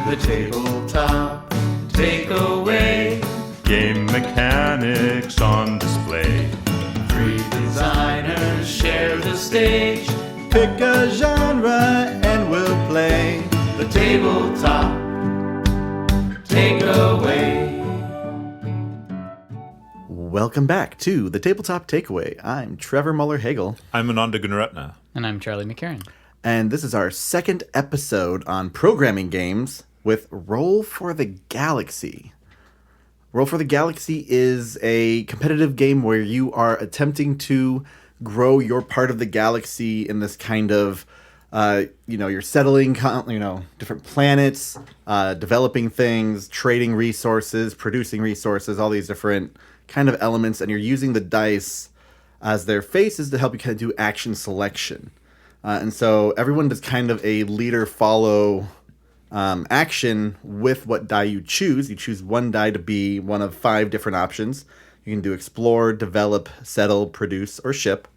The tabletop takeaway. Game mechanics on display. Three designers share the stage. Pick a genre and we'll play. The tabletop takeaway. Welcome back to the Tabletop Takeaway. I'm Trevor Muller-Hagel. I'm Ananda Gunaratna. And I'm Charlie McCarran. And this is our second episode on programming games with Roll for the Galaxy. Roll for the Galaxy is a competitive game where you are attempting to grow your part of the galaxy in this kind of, you're settling, different planets, developing things, trading resources, producing resources, all these different kind of elements, and you're using the dice as their faces to help you kind of do action selection. And so everyone does kind of a leader-follow action with what die you choose. You choose one die to be one of 5 different options. You can do explore, develop, settle, produce, or ship.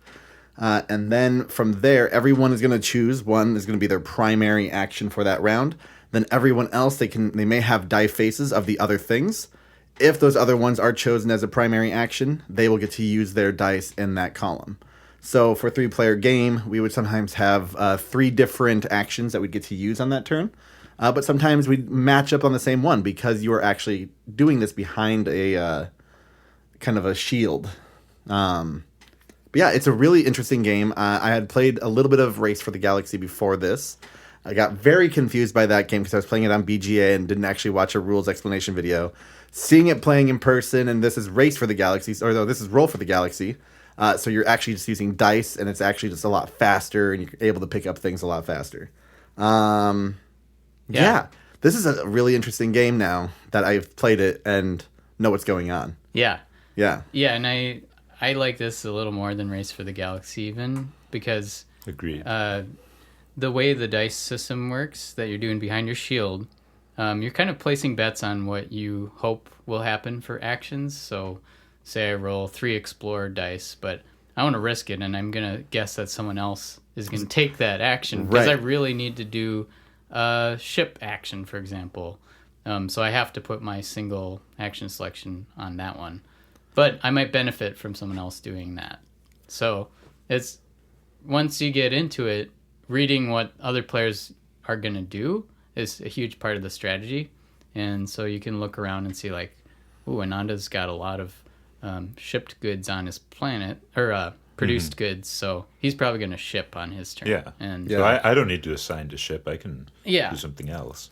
And then from there, everyone is going to choose one is going to be their primary action for that round. Then everyone else, they may have die faces of the other things. If those other ones are chosen as a primary action, they will get to use their dice in that column. So for a 3-player game, we would sometimes have 3 different actions that we'd get to use on that turn. But sometimes we'd match up on the same one because you are actually doing this behind a kind of a shield. But yeah, it's a really interesting game. I had played a little bit of Race for the Galaxy before this. I got very confused by that game because I was playing it on BGA and didn't actually watch a rules explanation video. Seeing it playing in person, and this is Race for the Galaxy, or no, this is Roll for the Galaxy. So you're actually just using dice, and it's actually just a lot faster, and you're able to pick up things a lot faster. Yeah, this is a really interesting game now that I've played it and know what's going on. Yeah, and I like this a little more than Race for the Galaxy even because Agreed. The way the dice system works that you're doing behind your shield, you're kind of placing bets on what you hope will happen for actions. So say I roll 3 explore dice, but I want to risk it, and I'm going to guess that someone else is going to take that action because I really need to do ship action, for example. So I have to put my single action selection on that one. But I might benefit from someone else doing that. So it's once you get into it, reading what other players are going to do is a huge part of the strategy. And so you can look around and see like, ooh, Ananda's got a lot of shipped goods on his planet, or produced goods, so he's probably going to ship on his turn. Yeah. And So I don't need to assign to ship. I can do something else.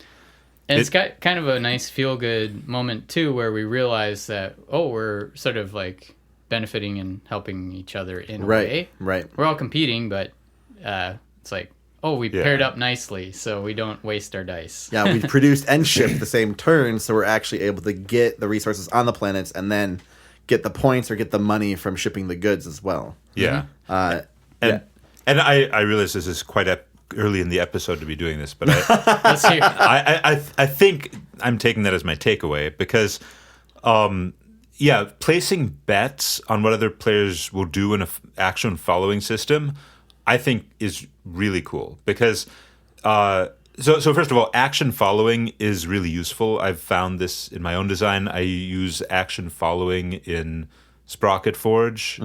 And it's got kind of a nice feel-good moment, too, where we realize that, we're sort of like benefiting and helping each other in a way. Right. We're all competing, but it's like, we paired up nicely, so we don't waste our dice. Yeah, we've produced and shipped the same turn, so we're actually able to get the resources on the planets and then get the points or get the money from shipping the goods as well. Yeah. And I realize this is quite early in the episode to be doing this, but Let's hear. I think I'm taking that as my takeaway because, placing bets on what other players will do in an action following system, I think is really cool because, so first of all, action following is really useful. I've found this in my own design. I use action following in Sprocket Forge,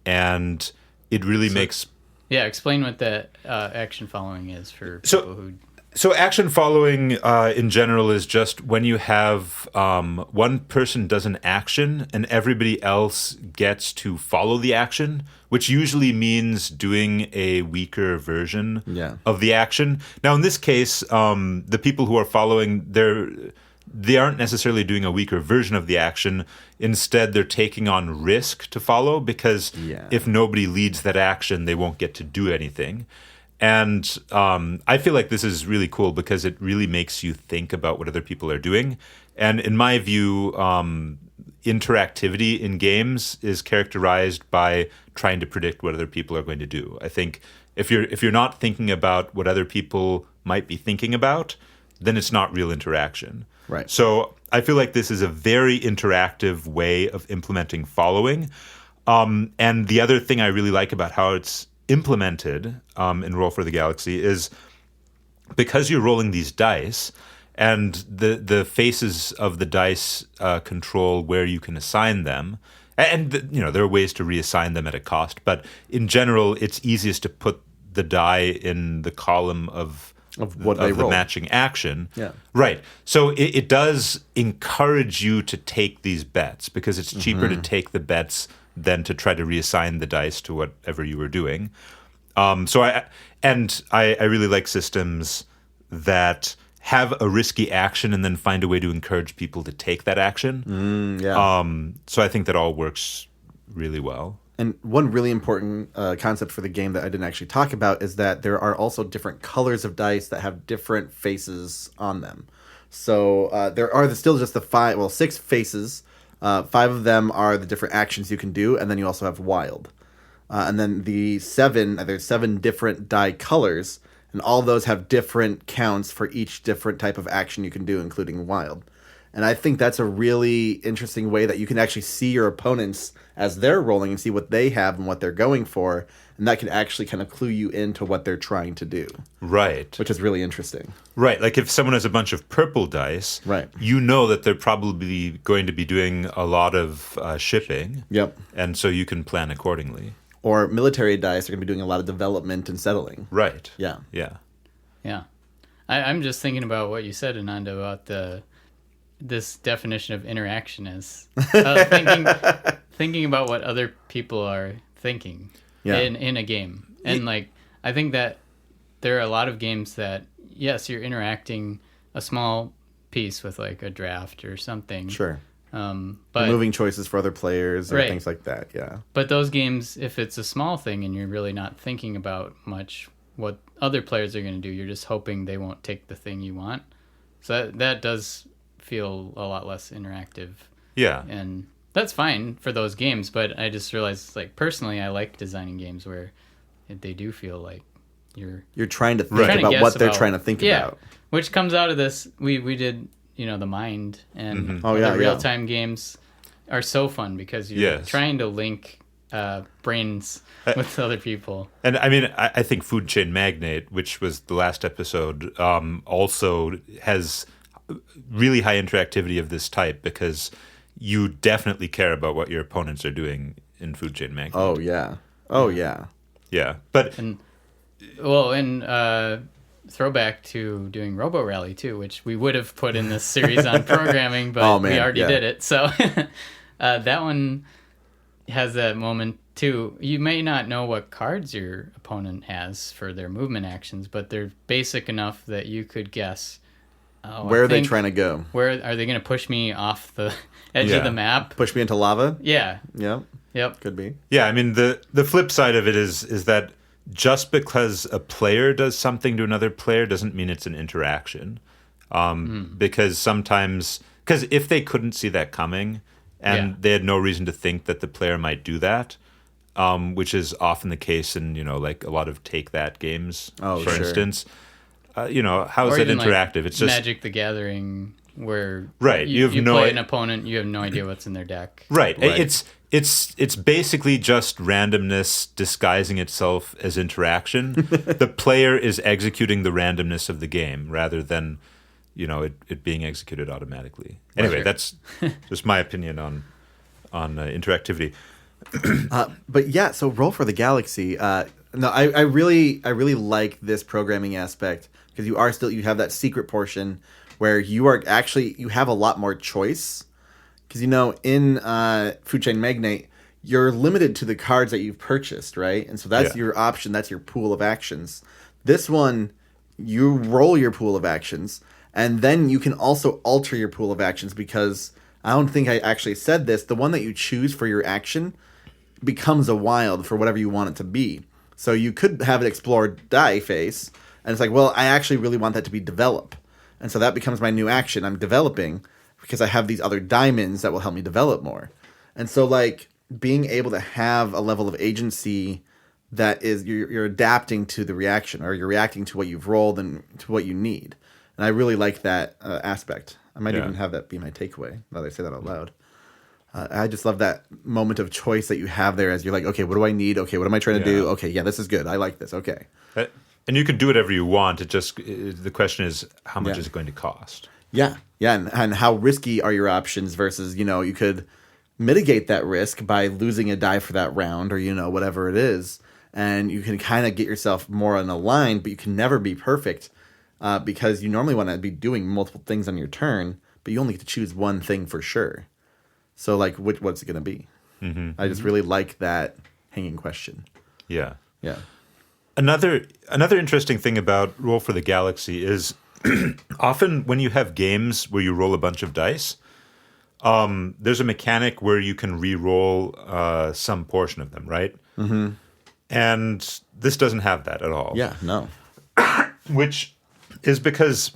and it really makes. Yeah, explain what that action following is for people who... So action following in general is just when you have one person does an action and everybody else gets to follow the action, which usually means doing a weaker version of the action. Now, in this case, the people who are following, they aren't necessarily doing a weaker version of the action. Instead, they're taking on risk to follow because if nobody leads that action, they won't get to do anything. And I feel like this is really cool because it really makes you think about what other people are doing. And in my view, interactivity in games is characterized by trying to predict what other people are going to do. I think if you're not thinking about what other people might be thinking about, then it's not real interaction. Right. So I feel like this is a very interactive way of implementing following. And the other thing I really like about how it's implemented in Roll for the Galaxy is because you're rolling these dice, and the faces of the dice control where you can assign them. And there are ways to reassign them at a cost, but in general, it's easiest to put the die in the column of what they the roll. matching action. Yeah. Right. So it does encourage you to take these bets because it's cheaper to take the bets than to try to reassign the dice to whatever you were doing. So I really like systems that have a risky action and then find a way to encourage people to take that action. So I think that all works really well. And one really important concept for the game that I didn't actually talk about is that there are also different colors of dice that have different faces on them. So there are still just the 6 faces. 5 of them are the different actions you can do, and then you also have wild. And then there's 7 different die colors, and all of those have different counts for each different type of action you can do, including wild. And I think that's a really interesting way that you can actually see your opponents as they're rolling and see what they have and what they're going for. And that can actually kind of clue you into what they're trying to do. Right. Which is really interesting. Right. Like if someone has a bunch of purple dice, right, you know that they're probably going to be doing a lot of shipping. Yep. And so you can plan accordingly. Or military dice are going to be doing a lot of development and settling. Right. Yeah. Yeah. Yeah. I'm just thinking about what you said, Ananda, about this definition of interaction is thinking about what other people are thinking in a game. And I think that there are a lot of games that, yes, you're interacting a small piece with like a draft or something. Sure. But moving choices for other players or right. things like that. Yeah. But those games, if it's a small thing and you're really not thinking about much what other players are going to do, you're just hoping they won't take the thing you want. So that does feel a lot less interactive. Yeah. And that's fine for those games, but I just realized, like, personally, I like designing games where they do feel like you're trying to think about what they're trying to think about. Which comes out of this. We did, the Mind and the real-time games are so fun because you're trying to link brains with other people. And I mean, I think Food Chain Magnate, which was the last episode, also has really high interactivity of this type because you definitely care about what your opponents are doing in Food Chain Magnate. Oh yeah. Yeah. But throwback to doing Robo Rally too, which we would have put in this series on programming, but we already did it. So that one has that moment too. You may not know what cards your opponent has for their movement actions, but they're basic enough that you could guess. Where are they trying to go? Where are they going to push me off the edge of the map? Push me into lava? Yeah. Yep. Could be. Yeah, I mean, the flip side of it is that just because a player does something to another player doesn't mean it's an interaction. Because if they couldn't see that coming and they had no reason to think that the player might do that, which is often the case in, like a lot of take that games, for instance. How is that interactive? Like it's just Magic the Gathering, where you play an opponent, you have no idea what's in their deck. Right. It's basically just randomness disguising itself as interaction. The player is executing the randomness of the game rather than, it being executed automatically. Anyway, that's just my opinion on interactivity. But yeah, so Roll for the Galaxy. I really like this programming aspect because you have that secret portion where you have a lot more choice. Because, in Food Chain Magnate, you're limited to the cards that you've purchased, right? And so that's your option. That's your pool of actions. This one, you roll your pool of actions, and then you can also alter your pool of actions because I don't think I actually said this. The one that you choose for your action becomes a wild for whatever you want it to be. So you could have it explore die face, and it's like, well, I actually really want that to be develop. And so that becomes my new action. I'm developing because I have these other diamonds that will help me develop more. And so, like, being able to have a level of agency that is you're adapting to the reaction, or you're reacting to what you've rolled and to what you need. And I really like that aspect. I might even have that be my takeaway now that I say that out loud. I just love that moment of choice that you have there as you're like, okay, what do I need? Okay, what am I trying to do? Okay, yeah, this is good. I like this. Okay. And And you can do whatever you want. The question is, how much is it going to cost? Yeah, and how risky are your options versus, you could mitigate that risk by losing a die for that round or, whatever it is. And you can kind of get yourself more on a line, but you can never be perfect because you normally want to be doing multiple things on your turn, but you only get to choose one thing for sure. So, like, what's it going to be? Mm-hmm. I just really like that hanging question. Yeah. Yeah. Another interesting thing about Roll for the Galaxy is often when you have games where you roll a bunch of dice, there's a mechanic where you can re-roll some portion of them, right? Mm-hmm. And this doesn't have that at all. Yeah, no. Which is because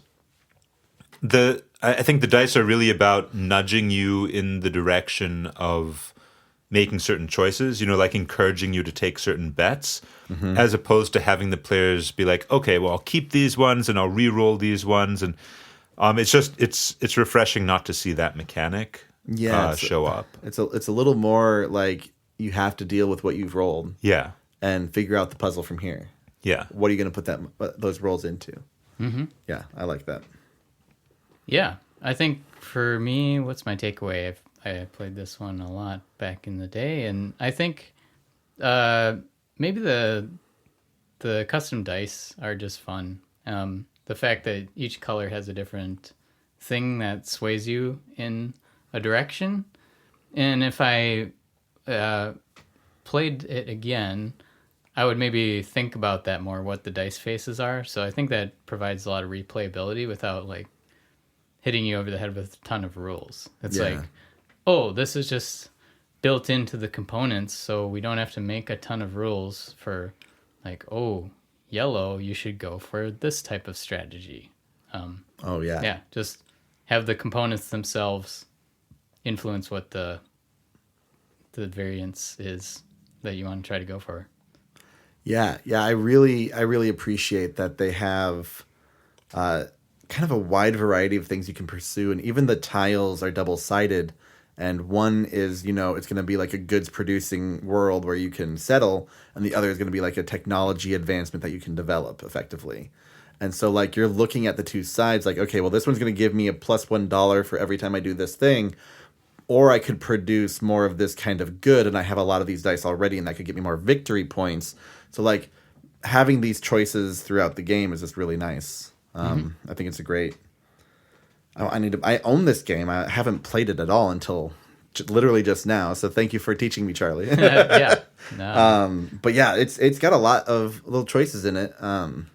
I think the dice are really about nudging you in the direction of making certain choices, like encouraging you to take certain bets, as opposed to having the players be like, okay, well, I'll keep these ones and I'll re-roll these ones. And it's refreshing not to see that mechanic show up. It's a little more like you have to deal with what you've rolled. Yeah. And figure out the puzzle from here. Yeah. What are you going to put those rolls into? Mm-hmm. Yeah, I like that. Yeah, I think for me, what's my takeaway? I played this one a lot back in the day, and I think maybe the custom dice are just fun. The fact that each color has a different thing that sways you in a direction, and if I played it again, I would maybe think about that more, what the dice faces are. So I think that provides a lot of replayability without like hitting you over the head with a ton of rules. It's like, oh, this is just built into the components, so we don't have to make a ton of rules for like, oh, yellow, you should go for this type of strategy. Yeah, just have the components themselves influence what the variance is that you want to try to go for. Yeah, I really appreciate that they have kind of a wide variety of things you can pursue, and even the tiles are double-sided, and one is, it's going to be like a goods-producing world where you can settle, and the other is going to be like a technology advancement that you can develop effectively. And so, like, you're looking at the two sides, like, okay, well, this one's going to give me a plus $1 for every time I do this thing, or I could produce more of this kind of good, and I have a lot of these dice already, and that could get me more victory points. So, like, having these choices throughout the game is just really nice. I think it's a great... I own this game. I haven't played it at all until literally just now. So thank you for teaching me, Charlie. Yeah. No. But yeah, it's got a lot of little choices in it. I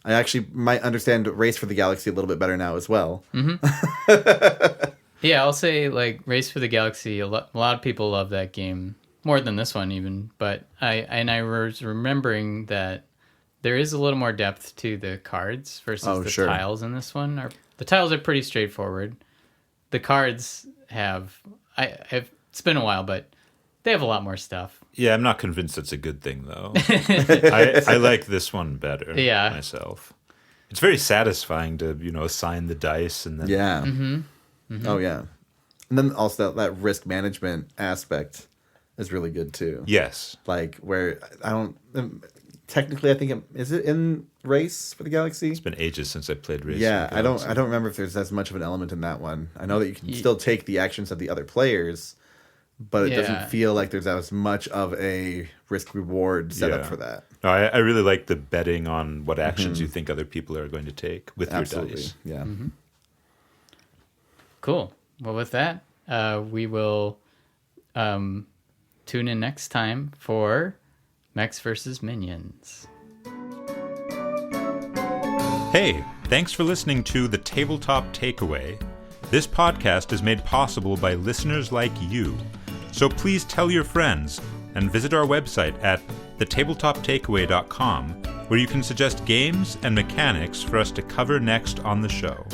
actually might understand Race for the Galaxy a little bit better now as well. Mm-hmm. Yeah, I'll say like Race for the Galaxy. A lot of people love that game more than this one even. But I was remembering that there is a little more depth to the cards versus the tiles in this one. The tiles are pretty straightforward. The cards have it's been a while, but they have a lot more stuff. Yeah, I'm not convinced that's a good thing though. I like this one better myself. It's very satisfying to, assign the dice and then Mm-hmm. Oh yeah. And then also that risk management aspect is really good too. Yes. Like where technically I think is it in Race for the Galaxy? It's been ages since I played Race. Yeah, for the Galaxy. I don't remember if there's as much of an element in that one. I know that you can still take the actions of the other players, but it doesn't feel like there's as much of a risk reward setup for that. No, I really like the betting on what actions you think other people are going to take with your dice. Yeah. Mm-hmm. Cool. Well, with that, we will tune in next time for Mechs vs. Minions. Hey, thanks for listening to The Tabletop Takeaway. This podcast is made possible by listeners like you. So please tell your friends and visit our website at thetabletoptakeaway.com, where you can suggest games and mechanics for us to cover next on the show.